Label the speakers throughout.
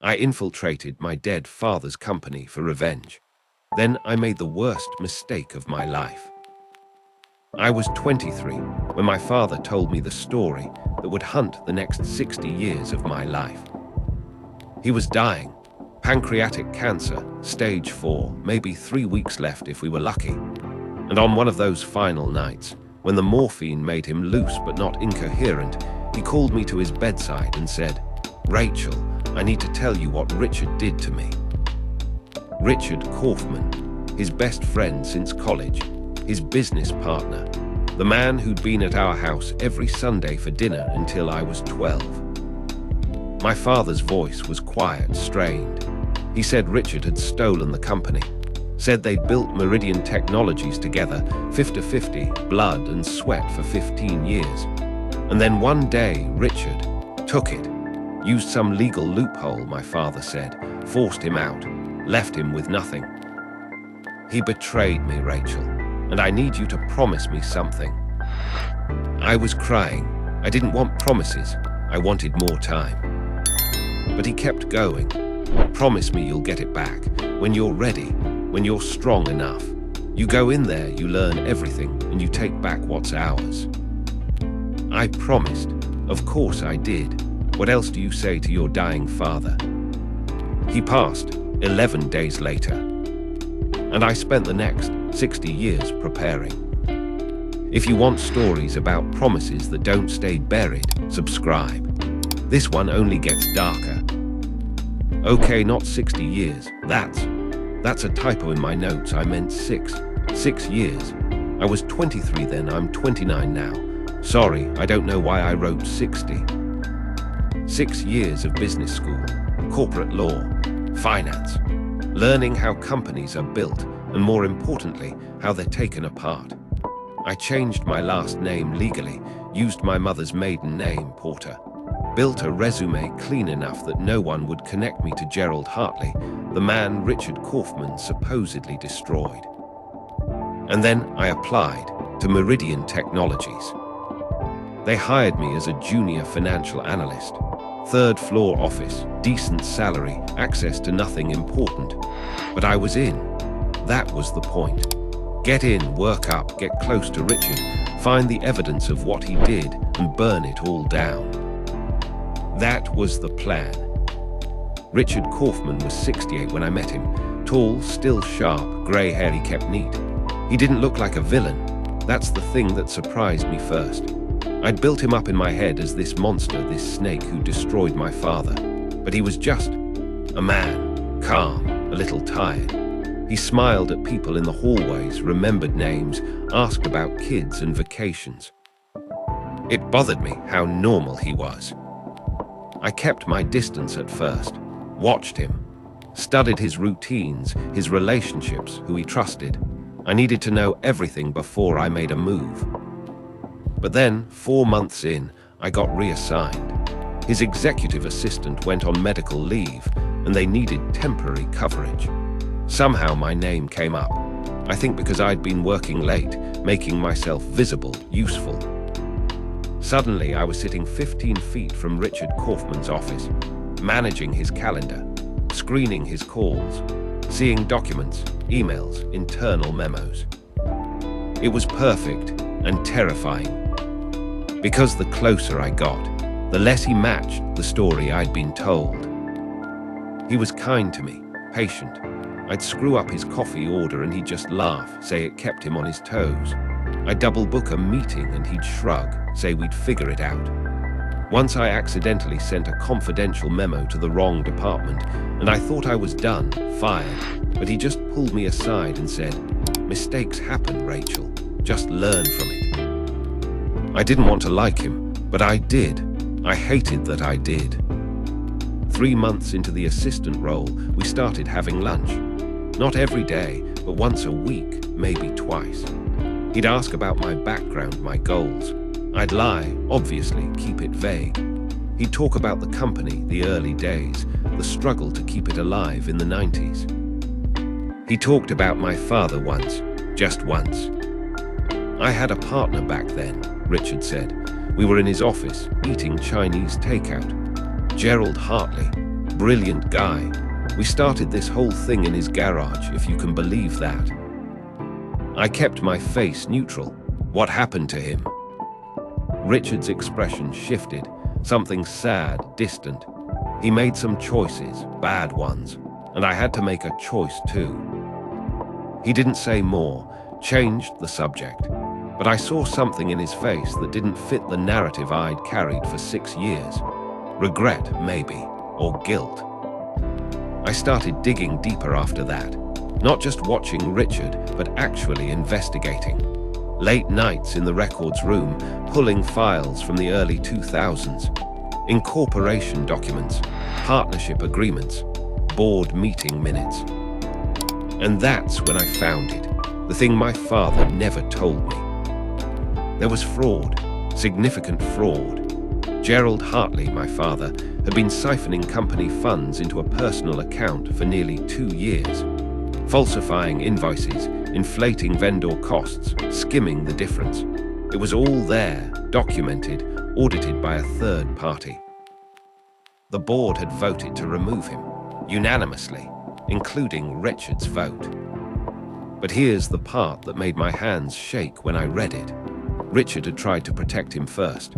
Speaker 1: I infiltrated my dead father's company for revenge. Then I made the worst mistake of my life. I was 23 when my father told me the story that would haunt the next 60 years of my life. He was dying. Pancreatic cancer, stage 4, maybe 3 weeks left if we were lucky. And on one of those final nights, when the morphine made him loose but not incoherent, he called me to his bedside and said, "Rachel, I need to tell you what Richard did to me." Richard Kaufman, his best friend since college, his business partner, the man who'd been at our house every Sunday for dinner until I was 12. My father's voice was quiet, strained. He said Richard had stolen the company, said they'd built Meridian Technologies together, 50-50, blood and sweat for 15 years. And then one day, Richard took it, used some legal loophole, my father said, forced him out, left him with nothing. He betrayed me, Rachel, and I need you to promise me something. I was crying. I didn't want promises. I wanted more time. But he kept going. Promise me you'll get it back. When you're ready, when you're strong enough. You go in there, you learn everything, and you take back what's ours. I promised. Of course I did. What else do you say to your dying father? He passed 11 days later. And I spent the next 60 years preparing. If you want stories about promises that don't stay buried, subscribe. This one only gets darker. Okay, not 60 years. That's a typo in my notes. I meant 6. 6 years. I was 23 then, I'm 29 now. Sorry, I don't know why I wrote 60. 6 years of business school, corporate law, finance, learning how companies are built, and more importantly, how they're taken apart. I changed my last name legally, used my mother's maiden name, Porter. Built a resume clean enough that no one would connect me to Gerald Hartley, the man Richard Kaufman supposedly destroyed. And then I applied to Meridian Technologies. They hired me as a junior financial analyst. 3rd floor office, decent salary, access to nothing important. But I was in. That was the point. Get in, work up, get close to Richard, find the evidence of what he did, and burn it all down. That was the plan. Richard Kaufman was 68 when I met him. Tall, still sharp, grey hair he kept neat. He didn't look like a villain. That's the thing that surprised me first. I'd built him up in my head as this monster, this snake who destroyed my father. But he was just a man, calm, a little tired. He smiled at people in the hallways, remembered names, asked about kids and vacations. It bothered me how normal he was. I kept my distance at first, watched him, studied his routines, his relationships, who he trusted. I needed to know everything before I made a move. But then, 4 months in, I got reassigned. His executive assistant went on medical leave, and they needed temporary coverage. Somehow my name came up. I think because I'd been working late, making myself visible, useful. Suddenly, I was sitting 15 feet from Richard Kaufman's office, managing his calendar, screening his calls, seeing documents, emails, internal memos. It was perfect and terrifying. Because the closer I got, the less he matched the story I'd been told. He was kind to me, patient. I'd screw up his coffee order and he'd just laugh, say it kept him on his toes. I'd double book a meeting and he'd shrug, say we'd figure it out. Once I accidentally sent a confidential memo to the wrong department, and I thought I was done, fired, but he just pulled me aside and said, "Mistakes happen, Rachel. Just learn from it." I didn't want to like him, but I did. I hated that I did. 3 months into the assistant role, we started having lunch. Not every day, but once a week, maybe twice. He'd ask about my background, my goals. I'd lie, obviously, keep it vague. He'd talk about the company, the early days, the struggle to keep it alive in the 90s. He talked about my father once, just once. I had a partner back then, Richard said. We were in his office, eating Chinese takeout. Gerald Hartley. Brilliant guy. We started this whole thing in his garage, if you can believe that. I kept my face neutral. What happened to him? Richard's expression shifted, something sad, distant. He made some choices, bad ones, and I had to make a choice too. He didn't say more, changed the subject, but I saw something in his face that didn't fit the narrative I'd carried for 6 years. Regret, maybe, or guilt. I started digging deeper after that, not just watching Richard, but actually investigating. Late nights in the records room, pulling files from the early 2000s, incorporation documents, partnership agreements, board meeting minutes. And that's when I found it, the thing my father never told me. There was fraud, significant fraud. Gerald Hartley, my father, had been siphoning company funds into a personal account for nearly 2 years, falsifying invoices, inflating vendor costs, skimming the difference. It was all there, documented, audited by a third party. The board had voted to remove him, unanimously, including Richard's vote. But here's the part that made my hands shake when I read it. Richard had tried to protect him first.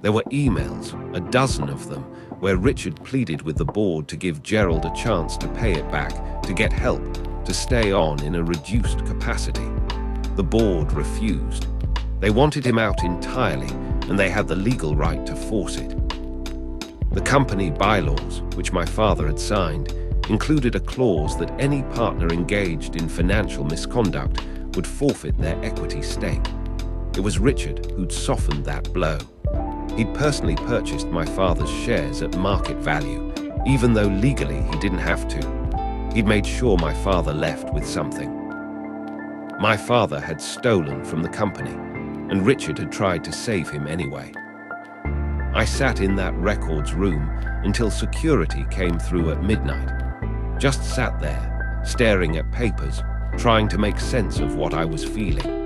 Speaker 1: There were emails, a dozen of them, where Richard pleaded with the board to give Gerald a chance to pay it back, to get help, to stay on in a reduced capacity. The board refused. They wanted him out entirely, and they had the legal right to force it. The company bylaws, which my father had signed, included a clause that any partner engaged in financial misconduct would forfeit their equity stake. It was Richard who'd softened that blow. He'd personally purchased my father's shares at market value, even though legally he didn't have to. He'd made sure my father left with something. My father had stolen from the company, and Richard had tried to save him anyway. I sat in that records room until security came through at midnight. Just sat there, staring at papers, trying to make sense of what I was feeling.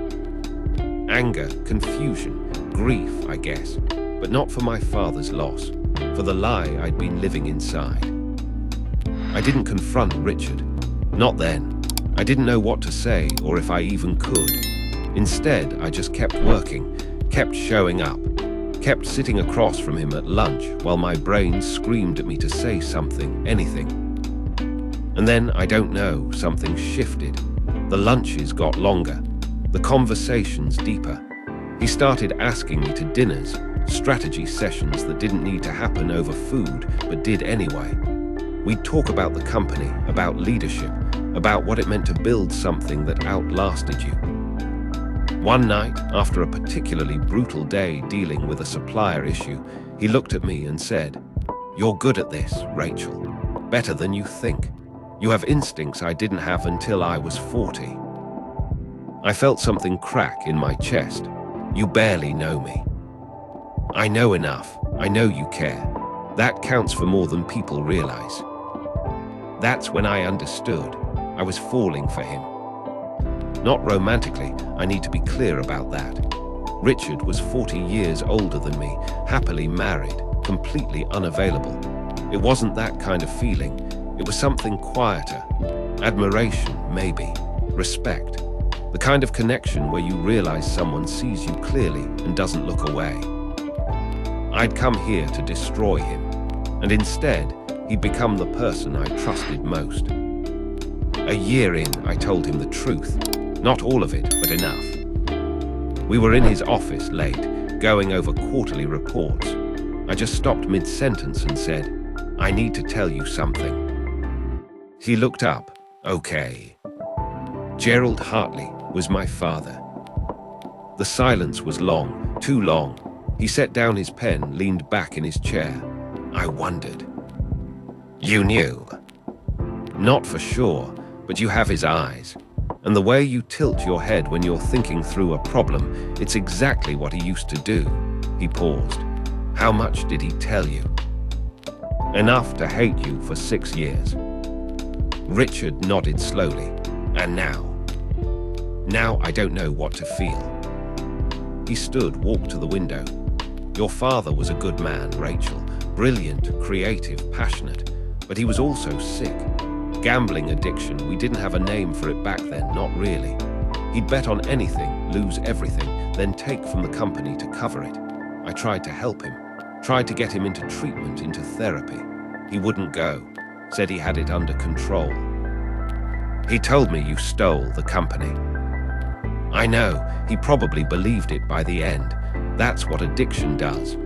Speaker 1: Anger, confusion, grief, I guess, but not for my father's loss, for the lie I'd been living inside. I didn't confront Richard. Not then. I didn't know what to say or if I even could. Instead, I just kept working, kept showing up, kept sitting across from him at lunch while my brain screamed at me to say something, anything. And then, I don't know, something shifted. The lunches got longer, the conversations deeper. He started asking me to dinners, strategy sessions that didn't need to happen over food, but did anyway. We'd talk about the company, about leadership, about what it meant to build something that outlasted you. One night, after a particularly brutal day dealing with a supplier issue, he looked at me and said, "You're good at this, Rachel. Better than you think. You have instincts I didn't have until I was 40. I felt something crack in my chest. You barely know me. I know enough. I know you care. That counts for more than people realize." That's when I understood. I was falling for him. Not romantically, I need to be clear about that. Richard was 40 years older than me, happily married, completely unavailable. It wasn't that kind of feeling. It was something quieter. Admiration, maybe. Respect. The kind of connection where you realize someone sees you clearly and doesn't look away. I'd come here to destroy him, and instead, he'd become the person I trusted most. A year in, I told him the truth. Not all of it, but enough. We were in his office late, going over quarterly reports. I just stopped mid-sentence and said, "I need to tell you something." He looked up. "Okay." Gerald Hartley was my father. The silence was long, too long. He set down his pen, leaned back in his chair. I wondered. "You knew?" "Not for sure, but you have his eyes. And the way you tilt your head when you're thinking through a problem, it's exactly what he used to do." He paused. "How much did he tell you?" "Enough to hate you for 6 years." Richard nodded slowly. "And now?" "Now I don't know what to feel." He stood, walked to the window. "Your father was a good man, Rachel. Brilliant, creative, passionate. But he was also sick. Gambling addiction, we didn't have a name for it back then, not really. He'd bet on anything, lose everything, then take from the company to cover it. I tried to help him, tried to get him into treatment, into therapy. He wouldn't go, said he had it under control. He told me you stole the company. I know, he probably believed it by the end. That's what addiction does.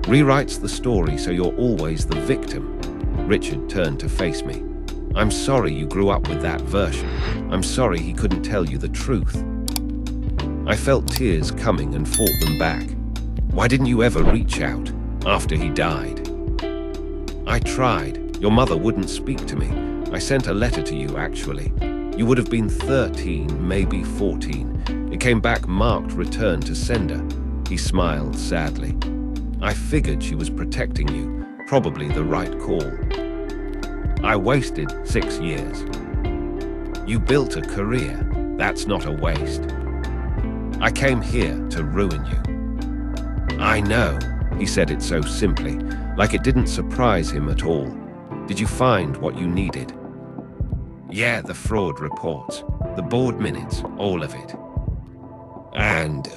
Speaker 1: Rewrites the story so you're always the victim. Richard turned to face me. I'm sorry you grew up with that version. I'm sorry he couldn't tell you the truth. I felt tears coming and fought them back. Why didn't you ever reach out after he died? I tried. Your mother wouldn't speak to me. I sent a letter to you, actually. You would have been 13, maybe 14. It came back marked return to sender. He smiled sadly. I figured she was protecting you, probably the right call. I wasted 6 years. You built a career. That's not a waste. I came here to ruin you. I know, he said it so simply, like it didn't surprise him at all. Did you find what you needed? Yeah, the fraud reports, the board minutes, all of it. And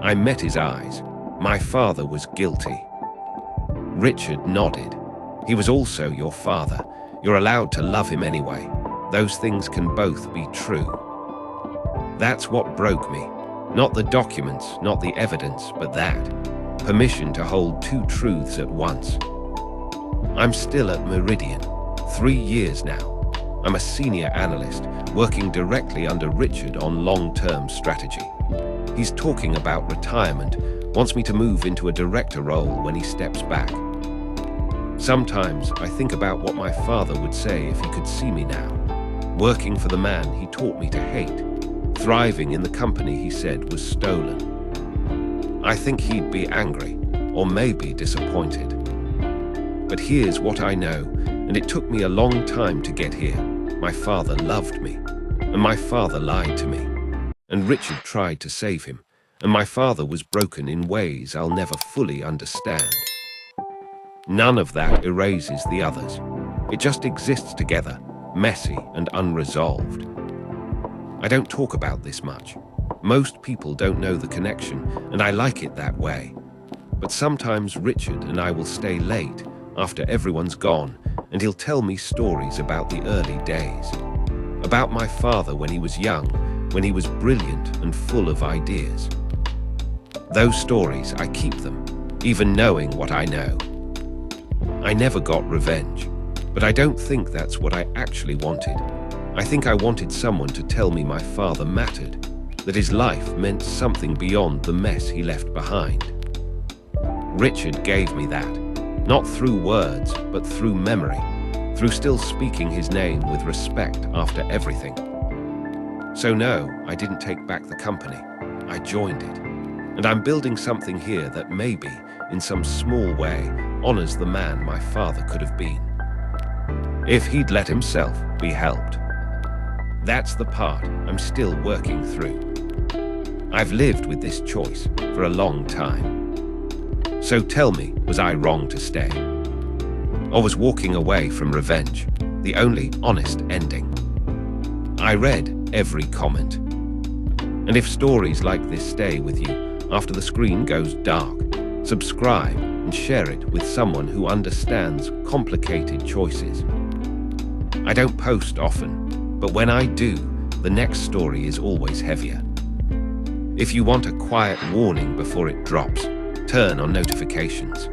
Speaker 1: I met his eyes. My father was guilty. Richard nodded. He was also your father. You're allowed to love him anyway. Those things can both be true. That's what broke me. Not the documents, not the evidence, but that. Permission to hold two truths at once. I'm still at Meridian. 3 years now. I'm a senior analyst, working directly under Richard on long-term strategy. He's talking about retirement, wants me to move into a director role when he steps back. Sometimes I think about what my father would say if he could see me now, working for the man he taught me to hate, thriving in the company he said was stolen. I think he'd be angry, or maybe disappointed. But here's what I know, and it took me a long time to get here. My father loved me, and my father lied to me, and Richard tried to save him, and my father was broken in ways I'll never fully understand. None of that erases the others. It just exists together, messy and unresolved. I don't talk about this much. Most people don't know the connection, and I like it that way. But sometimes Richard and I will stay late after everyone's gone, and he'll tell me stories about the early days. About my father when he was young, when he was brilliant and full of ideas. Those stories, I keep them, even knowing what I know. I never got revenge, but I don't think that's what I actually wanted. I think I wanted someone to tell me my father mattered, that his life meant something beyond the mess he left behind. Richard gave me that, not through words, but through memory, through still speaking his name with respect after everything. So no, I didn't take back the company. I joined it. And I'm building something here that maybe, in some small way, honors the man my father could have been. If he'd let himself be helped. That's the part I'm still working through. I've lived with this choice for a long time. So tell me, was I wrong to stay? Or was walking away from revenge the only honest ending? I read every comment. And if stories like this stay with you after the screen goes dark, subscribe and share it with someone who understands complicated choices. I don't post often, but when I do, the next story is always heavier. If you want a quiet warning before it drops, turn on notifications.